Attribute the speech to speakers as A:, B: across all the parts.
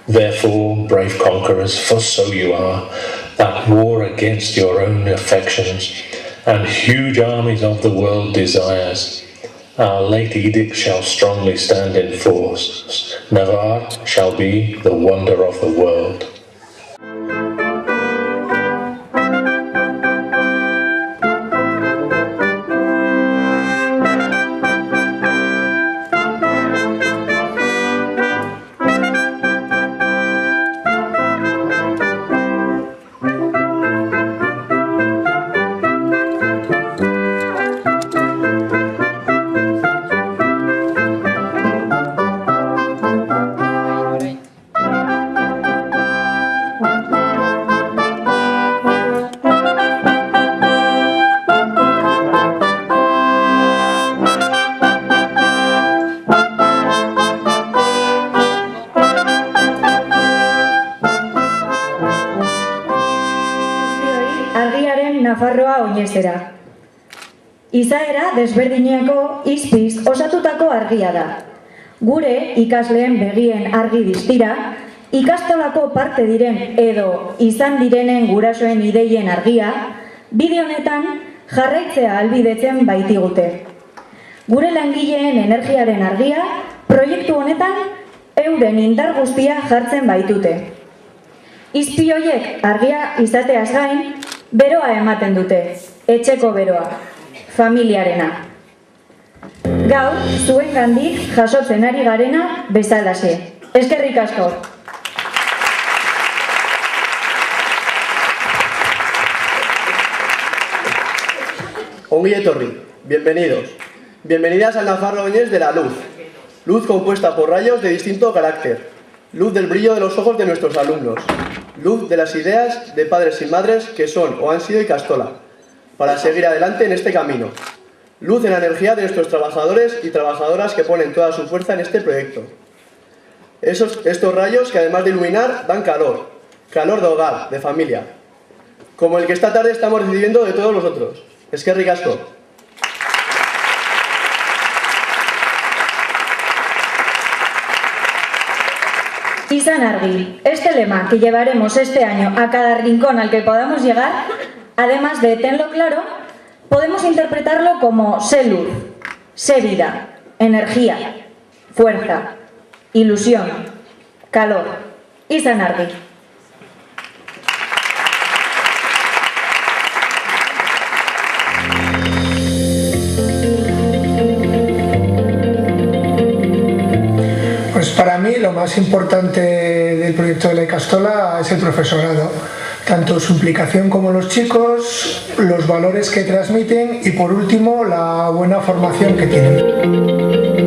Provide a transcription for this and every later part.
A: Therefore, brave conquerors, for so you are, that war against your own affections and huge armies of the world desires, our late edict shall strongly stand in force. Navarre shall be the wonder of the world.
B: Nafarroa oinezera. Izaera desberdineko izpiz osatutako argia da. Gure ikasleen begien argi distira, ikastolako parte diren edo izan direnen gurasoen ideien argia, bide honetan jarraitzea ahalbidetzen baitigute. Gure langileen energiaren argia, proiektu honetan euren indar guztia jartzen baitute. Izpi horiek argia izateaz gain, beroa ematen dute, etxeko beroa, familiarena. Gaur, zuengandik jasotzen ari garena bezalaxe. Eskerrik asko.
C: Ongi etorri, bienvenidos. Bienvenidas al Nafarro Oñez de la luz. Luz compuesta por rayos de distinto carácter. Luz del brillo de los ojos de nuestros alumnos. Luz de las ideas de padres y madres que son o han sido Ikastola, para seguir adelante en este camino. Luz en la energía de nuestros trabajadores y trabajadoras que ponen toda su fuerza en este proyecto. Estos rayos que además de iluminar dan calor, calor de hogar, de familia, como el que esta tarde estamos recibiendo de todos vosotros. Eskerrik asko.
B: Izan argi, este lema que llevaremos este año a cada rincón al que podamos llegar, además de tenlo claro, podemos interpretarlo como sé luz, sé vida, energía, fuerza, ilusión, calor. Izan argi.
D: Pues para mí lo más importante del proyecto de la Ikastola es el profesorado, tanto su implicación como los chicos, los valores que transmiten y por último la buena formación que tienen.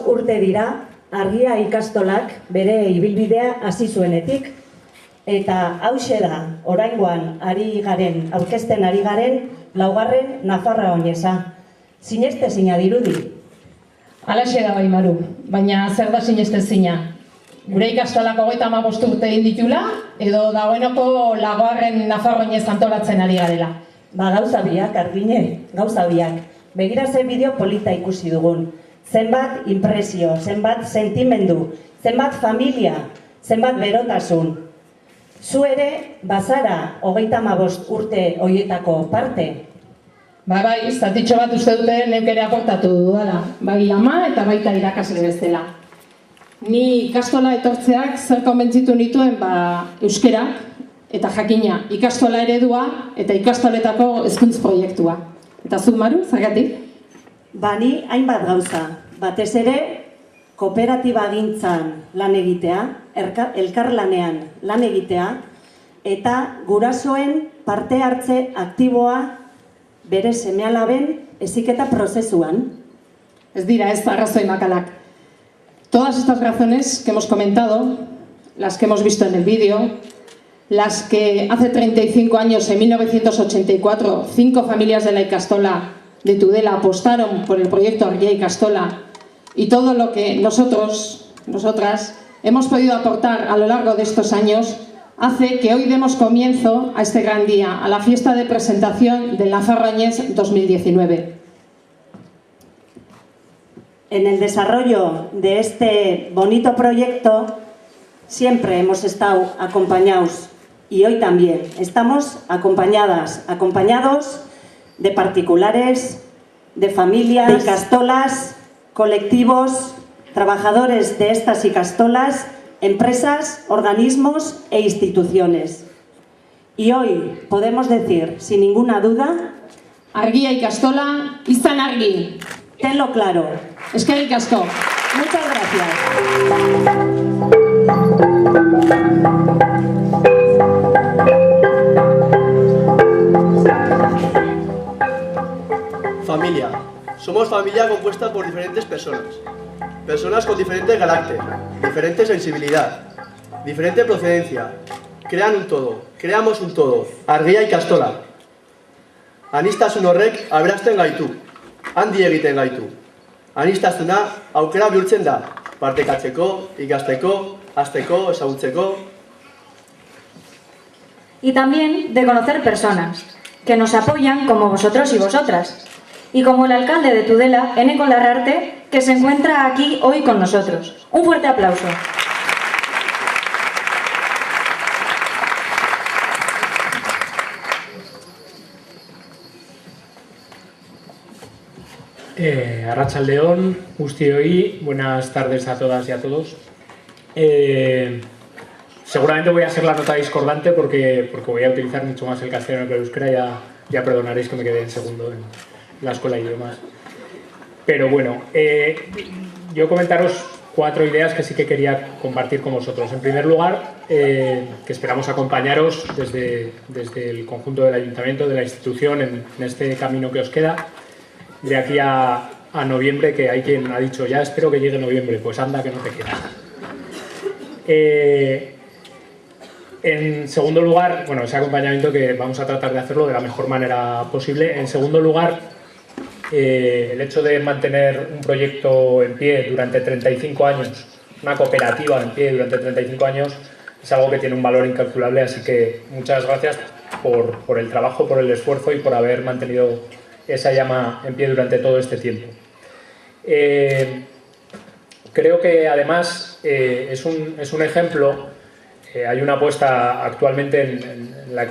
E: Urte dira, Argia ikastolak bere ibilbidea hasi zuenetik, eta hauxe da, oraingoan aurkezten ari garen, laugarren Nafarroa Oineza. Sinestezina dirudi.
F: Halaxe da bai, Maru, baina zer da sinestezina? Gure ikastolako 35 urte egin ditula, edo dagoeneko laugarren Nafarroa Oinez antolatzen ari garela?
E: Ba, gauza biak, Argine, gauza biak. Begira ze bideo polita ikusi dugun. Zenbat impresio, zenbat sentimendu, zenbat familia, zenbat berotasun. Zu ere, bazara 35 urte horietako parte.
F: Bai, zatitxo bat uste dute neuk ere aportatu dudala. Bai ama eta baita irakasle bezala. Ni ikastola etortzeak zer konbentzitu nituen euskera eta jakina ikastola eredua eta ikastoletako hezkuntza proiektua. Eta zuk, Maru, zergatik?
E: Ni hainbat gauza, batez ere kooperatibagintzan lan egitea, elkarlanean lan egitea, eta gurasoen parte hartze aktiboa bere seme-alaben heziketa prozesuan.
F: Ez dira, ez arrazoi makalak. Todas estas razones que hemos comentado, las que hemos visto en el vídeo, las que hace 35 años, en 1984, 5 familias de la Ikastola de Tudela apostaron por el proyecto Argia Ikastola y todo lo que nosotros nosotras, hemos podido aportar a lo largo de estos años hace que hoy demos comienzo a este gran día, a la fiesta de presentación del Nafarro Añés 2019.
E: En el desarrollo de este bonito proyecto siempre hemos estado acompañados y hoy también estamos acompañados de particulares, de familias, de ikastolas, colectivos, trabajadores de estas ikastolas, empresas, organismos e instituciones. Y hoy podemos decir, sin ninguna duda,
F: Argia ikastola, izan argi.
E: Tenlo claro.
F: Eskerrik asko.
E: Muchas gracias.
C: Familia. Somos familia compuesta por diferentes personas. Personas con diferente carácter, diferente sensibilidad, diferente procedencia. Crean un todo, creamos un todo. Argia ikastola. Anistasun horrek aberasten gaitu. Handi egiten gaitu. Anistasuna aukera bihurtzen da. Partekatzeko, ikasteko, hasteko, ezagutzeko.
B: Y también de conocer personas que nos apoyan como vosotros y vosotras. Y como el alcalde de Tudela, Eneko Larrarte, que se encuentra aquí hoy con nosotros. Un fuerte aplauso.
G: Arratsaldeon, guztioi, buenas tardes a todas y a todos. Seguramente voy a ser la nota discordante porque voy a utilizar mucho más el castellano que el euskera, ya perdonaréis que me quedé en segundo en la escuela de idiomas. Pero bueno, yo comentaros 4 ideas que sí que quería compartir con vosotros. En primer lugar, que esperamos acompañaros desde el conjunto del ayuntamiento, de la institución, en este camino que os queda. De aquí a noviembre, que hay quien ha dicho, ya espero que llegue noviembre, pues anda que no te queda. En segundo lugar, bueno, ese acompañamiento que vamos a tratar de hacerlo de la mejor manera posible. En segundo lugar, el hecho de mantener un proyecto en pie durante 35 años, una cooperativa en pie durante 35 años, es algo que tiene un valor incalculable, así que muchas gracias por el trabajo, por el esfuerzo y por haber mantenido esa llama en pie durante todo este tiempo. Creo que además es un ejemplo. Hay una apuesta actualmente en la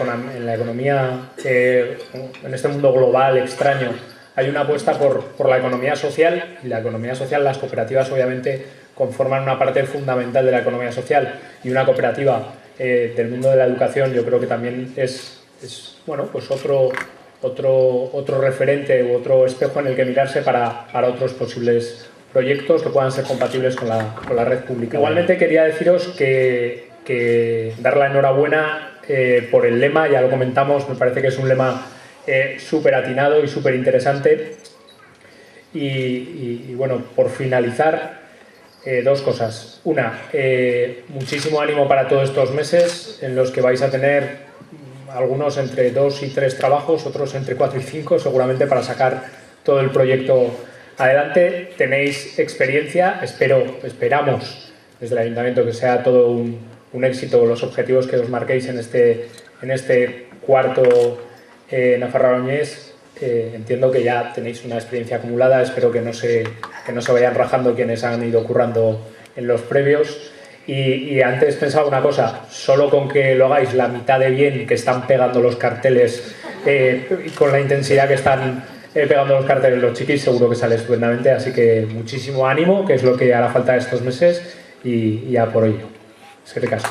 G: economía, en este mundo global extraño, hay una apuesta por la economía social, y la economía social, las cooperativas obviamente conforman una parte fundamental de la economía social, y una cooperativa del mundo de la educación yo creo que también es bueno, pues otro referente u otro espejo en el que mirarse para otros posibles proyectos que puedan ser compatibles con la red pública. Igualmente quería deciros que dar la enhorabuena por el lema, ya lo comentamos, me parece que es un lema súper atinado y súper interesante. Y bueno, por finalizar, 2 cosas. Una, muchísimo ánimo para todos estos meses en los que vais a tener algunos entre 2 y 3 trabajos, otros entre 4 y 5, seguramente para sacar todo el proyecto adelante. Tenéis experiencia, esperamos desde el Ayuntamiento que sea todo un éxito los objetivos que os marquéis en este cuarto Nafarro Añés. Entiendo que ya tenéis una experiencia acumulada, espero que no se vayan rajando quienes han ido currando en los previos. Y antes pensaba una cosa, solo con que lo hagáis la mitad de bien que están pegando los carteles y con la intensidad que están pegando los carteles los chiquis, seguro que sale estupendamente, así que muchísimo ánimo, que es lo que hará falta estos meses, y ya por ello. Eskerrik asko.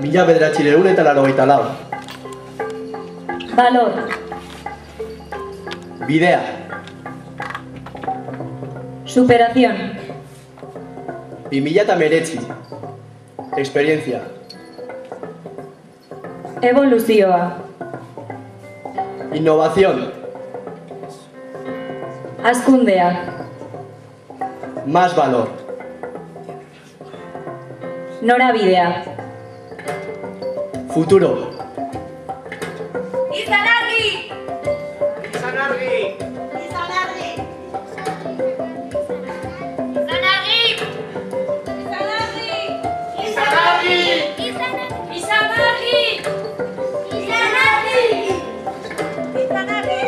C: Mila bederatziehun eta laurogeita lau.
B: Valor.
C: Bidea.
B: Superación.
C: 2019. Experiencia.
B: Evoluzioa.
C: Innovación.
B: Hazkundea.
C: Más valor.
B: Norabidea.
C: Futuro.
H: Izan argi! Izan argi! Izan argi! Izan argi! Izan argi! Izan argi! Izan argi! Izan argi! Izan argi!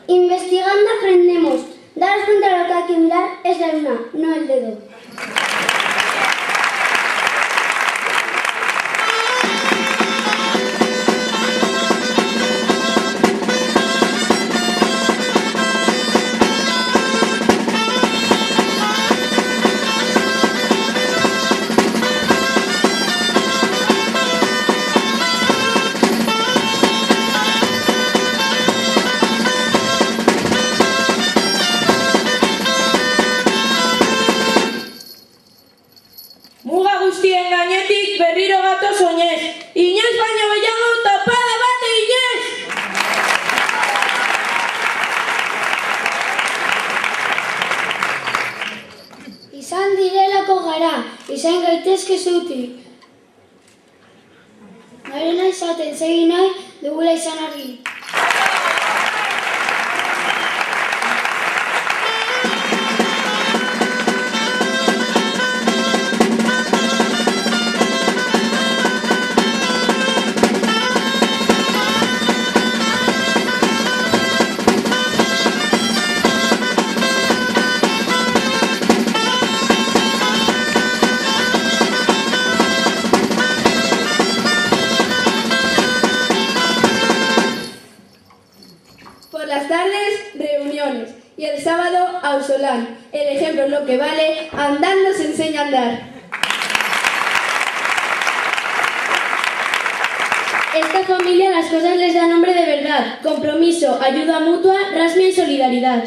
I: Investigando aprendemos. Daros cuenta de lo que hay que mirar es la luna, no el dedo.
H: Muga guztien gainetik berriro gatoz oinez. Inoiz baino gehiago topada bat eginez!
I: Izan direlako gara, izan gaitezke zutik. Garena izaten segi nahi dugula izan argi.
J: Por las tardes, reuniones. Y el sábado, ausolán. El ejemplo es lo que vale, andando se enseña a andar.
I: Esta familia las cosas les da nombre de verdad. Compromiso, ayuda mutua, rasmia y solidaridad.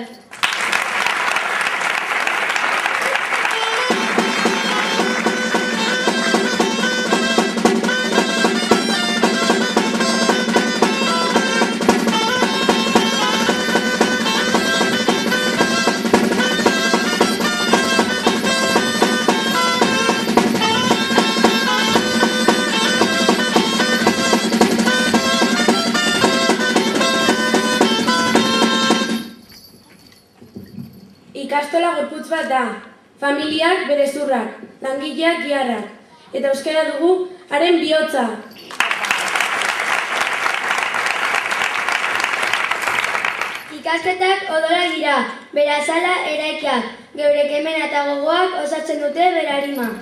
J: Ikastola gorputz bat da, familiak bere zurrak, langileak giharrak, eta euskara dugu haren bihotza.
I: Ikasketak odorak dira, bere azala eraikiak, geure kemena eta gogoak osatzen dute bere arima.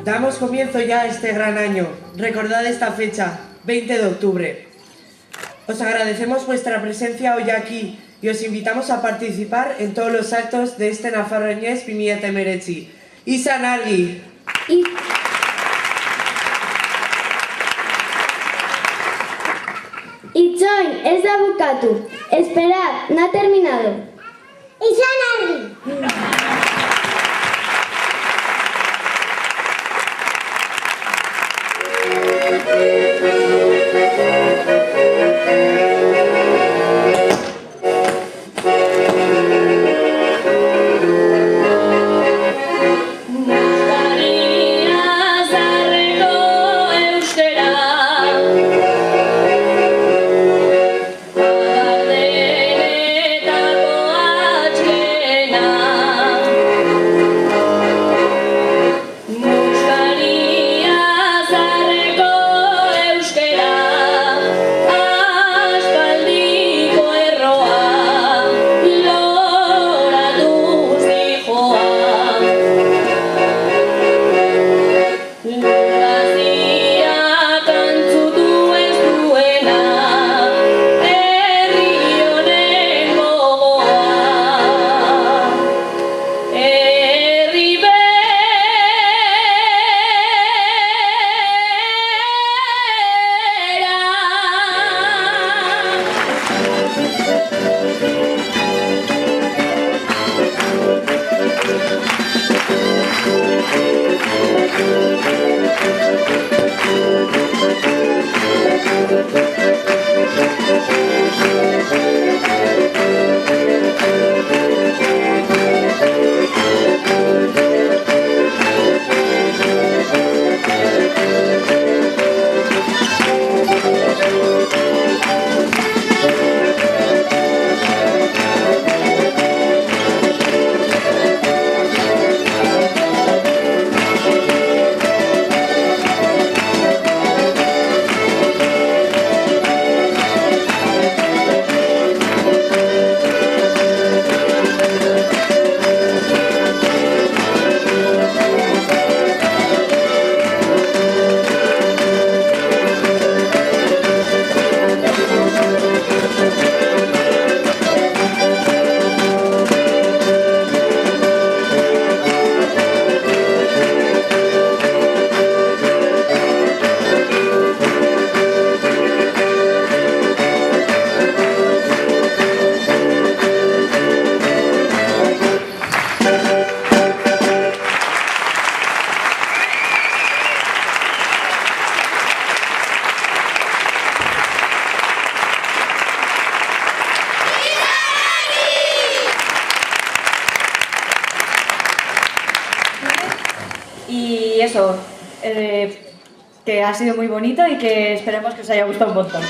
K: Damos comienzo ya a este gran año. Recordad esta fecha, 20 de octubre. Os agradecemos vuestra presencia hoy aquí y os invitamos a participar en todos los actos de este Nafarroinez 2019. Izan argi!
I: Itxoin, ez da bukatu. Esperad, no ha terminado. Izan argi!
H: Now
B: Y eso, que ha sido muy bonito y que esperemos que os haya gustado un montón.